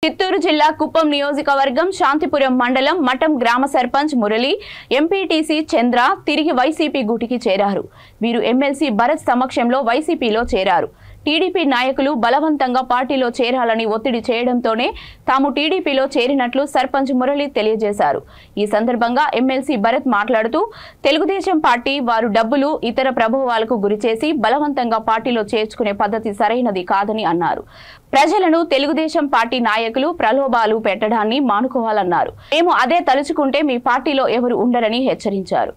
చిత్తూరు జిల్లా కుప్పం నియోజకవర్గం శాంతిపురం మండలం మఠం గ్రామ సర్పంచ్ మురళి ఎంపీటీసీ చంద్ర తిరిగి వైసీపీ గూటికి చేరారు. వీరు ఎమ్మెల్సీ భరత్ సమక్షంలో వైసీపీలో చేరారు. టీడీపీ నాయకులు బలవంతంగా పార్టీలో చేరాలని ఒత్తిడి చేయడంతోనే తాము టీడీపీలో చేరినట్లు సర్పంచ్ మురళి తెలియజేశారు. ఈ సందర్భంగా ఎమ్మెల్సీ భరత్ మాట్లాడుతూ తెలుగుదేశం పార్టీ వారు డబ్బులు ఇతర ప్రభావాలకు గురిచేసి బలవంతంగా పార్టీలో చేర్చుకునే పద్ధతి సరైనది కాదని అన్నారు. ప్రజలను తెలుగుదేశం పార్టీ నాయకులు ప్రలోభాలు పెట్టడాన్ని మానుకోవాలన్నారు. మేము అదే తలుచుకుంటే మీ పార్టీలో ఎవరు ఉండరని హెచ్చరించారు.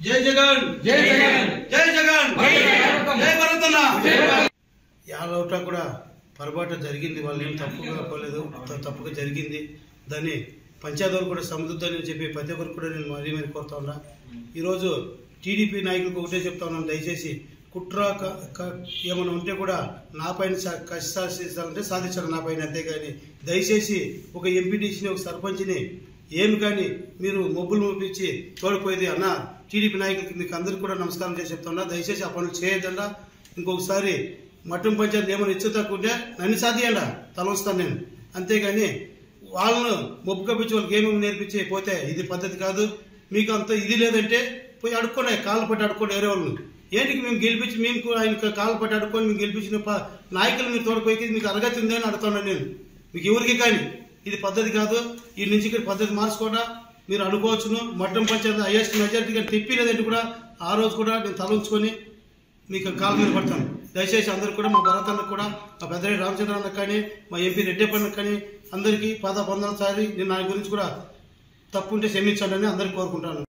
జై జగన్ జై జగన్ జై జగన్ జై భరతన్న. యాలౌట కూడా పొరపాటు జరిగింది, వాళ్ళు ఏం తప్పుగా పోలేదు, తప్పుగా జరిగింది. దాన్ని పంచాయతీ కూడా సముద్రని చెప్పి ప్రతి ఒక్కరు కూడా నేను మరీ మరీ కోరుతా ఉన్నా. ఈరోజు టీడీపీ నాయకులకు ఒకటే చెప్తా ఉన్నాను, దయచేసి కుట్ర ఏమైనా ఉంటే కూడా నా పైన సాధించాలంటే సాధించాలి నా పైన, అంతేగాని దయచేసి ఒక ఎంపీటీసీని ఒక సర్పంచ్ని ఏమి కానీ మీరు మొబ్బులు మోపించి తోడిపోయేది అన్న. టీడీపీ నాయకులకి మీకు అందరికీ కూడా నమస్కారం చేసి చెప్తున్నా, దయచేసి ఆ పనులు చేయొద్దండా. ఇంకొకసారి మఠం పంచాయతీ ఏమైనా ఇచ్చు తక్కువ నన్ను సాధియండా తల వస్తాను నేను, అంతేగాని వాళ్ళను మొబ్బు కప్పించి వాళ్ళకి ఏమేమి నేర్పించి పోతే ఇది పద్ధతి కాదు. మీకు అంత ఇది లేదంటే పోయి అడుక్కోండి, కాళ్ళు పట్టి అడుక్కోండి వేరే వాళ్ళని. ఏంటికి మేము గెలిపించి మేము ఆయన కాళ్ళు పట్టి అడుక్కొని మేము గెలిపించిన నాయకులు మీరు తోడిపోయి మీకు అరగతి ఉందని అడుగుతున్నాను నేను. మీకు ఎవరికి కానీ ఇది పద్ధతి కాదు. ఈ నుంచి ఇక్కడ పద్ధతి మార్చుకోవడా మీరు అనుకోవచ్చును. మఠం పంచాయతీ హైయెస్ట్ మెజారిటీగా తెప్పిలేదంటే కూడా ఆ రోజు కూడా నేను తల ఉంచుకొని మీకు కాలు మీద పడతాను. దయచేసి అందరికి కూడా మా భరతన్నకు కూడా మా పెద్దరెడ్డి రామచంద్ర అన్నకు కానీ మా ఎంపీ రెడ్డప్పన్నకు కానీ అందరికీ 10-15 సారి నేను నా గురించి కూడా తప్పు ఉంటే క్షమించండి అని అందరికీ కోరుకుంటాను.